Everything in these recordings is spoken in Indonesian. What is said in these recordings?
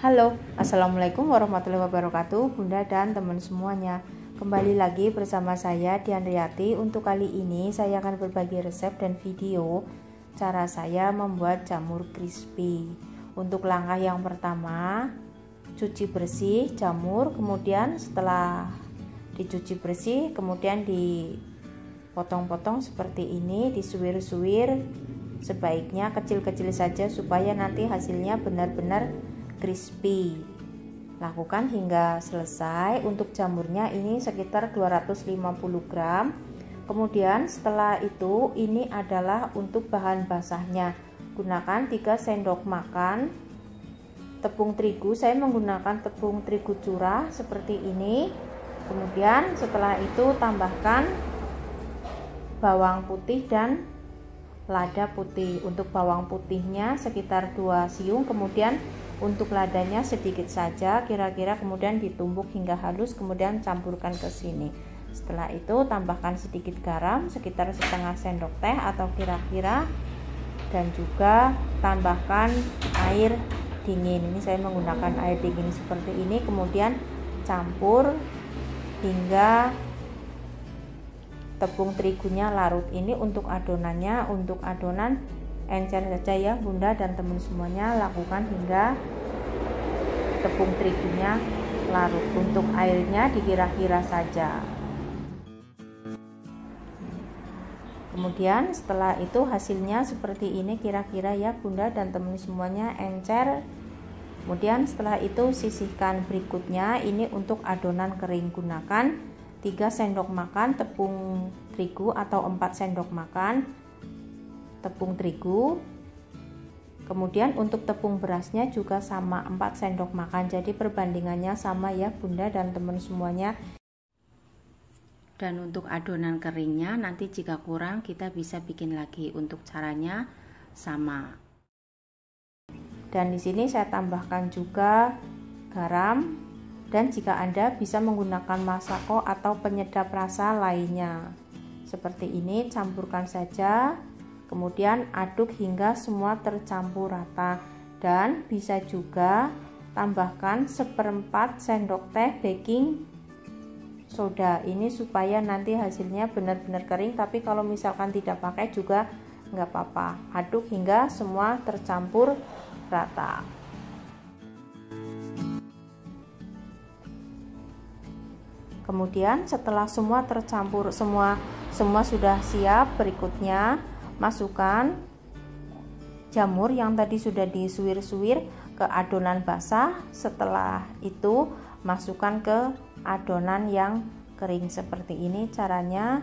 Halo, Assalamualaikum warahmatullahi wabarakatuh, Bunda dan teman semuanya. Kembali lagi bersama saya Diandriati. Untuk kali ini saya akan berbagi resep dan video cara saya membuat jamur crispy. Untuk langkah yang pertama, cuci bersih jamur, kemudian setelah dicuci bersih, kemudian dipotong-potong seperti ini, disuir-suir, sebaiknya kecil-kecil saja supaya nanti hasilnya benar-benar crispy. Lakukan hingga selesai. Untuk jamurnya ini sekitar 250 gram. Kemudian setelah itu ini adalah untuk bahan basahnya. Gunakan 3 sendok makan tepung terigu. Saya menggunakan tepung terigu curah seperti ini. Kemudian setelah itu tambahkan bawang putih dan lada putih. Untuk bawang putihnya sekitar 2 siung, kemudian untuk ladanya sedikit saja, kira-kira kemudian ditumbuk hingga halus, kemudian campurkan ke sini. Setelah itu tambahkan sedikit garam sekitar setengah sendok teh atau kira-kira, dan juga tambahkan air dingin. Ini saya menggunakan air dingin seperti ini, kemudian campur hingga tepung terigunya larut. Ini untuk adonannya. Untuk adonan encer saja ya Bunda dan teman semuanya, lakukan hingga tepung terigunya larut. Untuk airnya dikira-kira saja. Kemudian setelah itu hasilnya seperti ini kira-kira ya Bunda dan teman semuanya, encer. Kemudian setelah itu sisihkan. Berikutnya ini untuk adonan kering, gunakan 3 sendok makan tepung terigu atau 4 sendok makan tepung terigu. Kemudian untuk tepung berasnya juga sama 4 sendok makan. Jadi perbandingannya sama ya Bunda dan teman semuanya. Dan untuk adonan keringnya nanti jika kurang kita bisa bikin lagi. Untuk caranya sama. Dan di sini saya tambahkan juga garam, dan jika Anda bisa menggunakan masako atau penyedap rasa lainnya. Seperti ini, campurkan saja. Kemudian aduk hingga semua tercampur rata, dan bisa juga tambahkan 1/4 sendok teh baking soda. Ini supaya nanti hasilnya benar-benar kering, tapi kalau misalkan tidak pakai juga nggak apa-apa. Aduk hingga semua tercampur rata. Kemudian setelah semua tercampur, semua sudah siap, berikutnya masukkan jamur yang tadi sudah disuir-suir ke adonan basah. Setelah itu masukkan ke adonan yang kering seperti ini. Caranya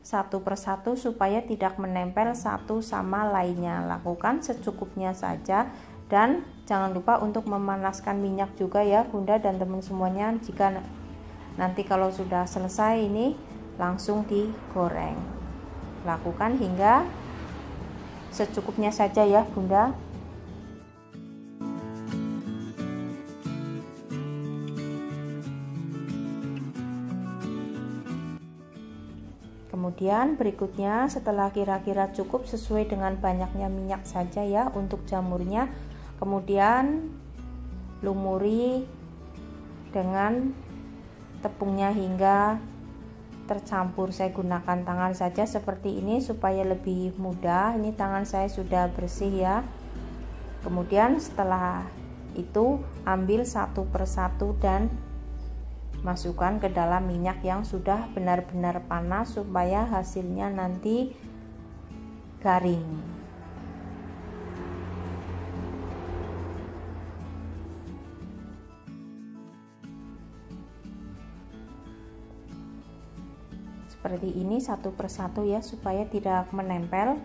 satu persatu supaya tidak menempel satu sama lainnya. Lakukan secukupnya saja, dan jangan lupa untuk memanaskan minyak juga ya Bunda dan teman semuanya. Jika nanti kalau sudah selesai ini langsung digoreng. Lakukan hingga secukupnya saja ya Bunda. Kemudian berikutnya setelah kira-kira cukup sesuai dengan banyaknya minyak saja ya untuk jamurnya, kemudian lumuri dengan tepungnya hingga tercampur. Saya gunakan tangan saja seperti ini supaya lebih mudah. Ini tangan saya sudah bersih ya. Kemudian setelah itu ambil satu persatu dan masukkan ke dalam minyak yang sudah benar-benar panas supaya hasilnya nanti garing. Seperti ini satu persatu ya, supaya tidak menempel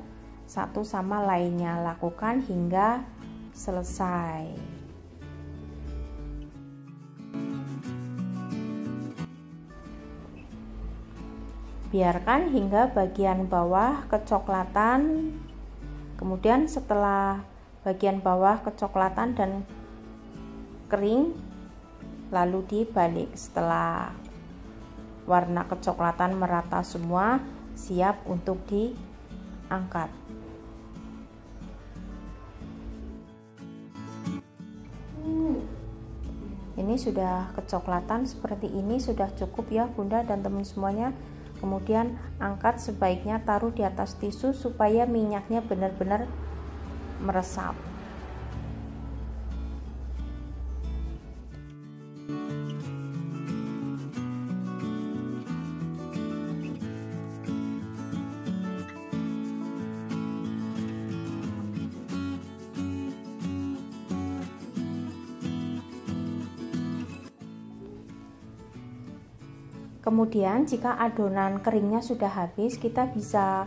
satu sama lainnya. Lakukan hingga selesai. Biarkan hingga bagian bawah kecoklatan. Kemudian setelah bagian bawah kecoklatan dan kering, lalu dibalik. Setelah warna kecoklatan merata semua, siap untuk diangkat. Ini sudah kecoklatan seperti ini, sudah cukup ya Bunda dan teman semuanya. Kemudian angkat, sebaiknya taruh di atas tisu supaya minyaknya benar-benar meresap. Kemudian jika adonan keringnya sudah habis, kita bisa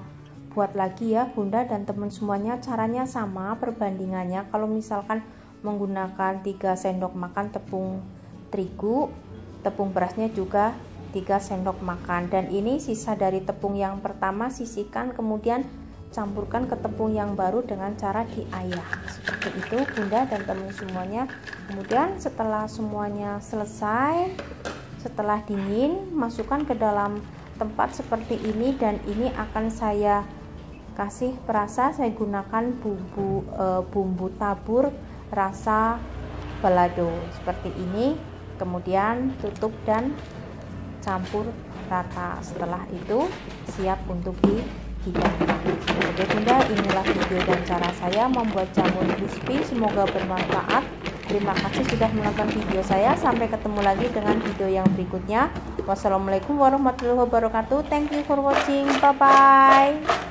buat lagi ya Bunda dan teman semuanya. Caranya sama perbandingannya. Kalau misalkan menggunakan 3 sendok makan tepung terigu, tepung berasnya juga 3 sendok makan. Dan ini sisa dari tepung yang pertama sisihkan, kemudian campurkan ke tepung yang baru dengan cara diayak. Seperti itu Bunda dan teman semuanya. Kemudian setelah semuanya selesai, setelah dingin, masukkan ke dalam tempat seperti ini, dan ini akan saya kasih perasa. Saya gunakan bumbu tabur rasa balado seperti ini. Kemudian tutup dan campur rata. Setelah itu siap untuk dihidangkan. Oke Bunda, inilah video dan cara saya membuat jamur crispy. Semoga bermanfaat. Terima kasih sudah menonton video saya. Sampai ketemu lagi dengan video yang berikutnya. Wassalamualaikum warahmatullahi wabarakatuh. Thank you for watching. Bye bye.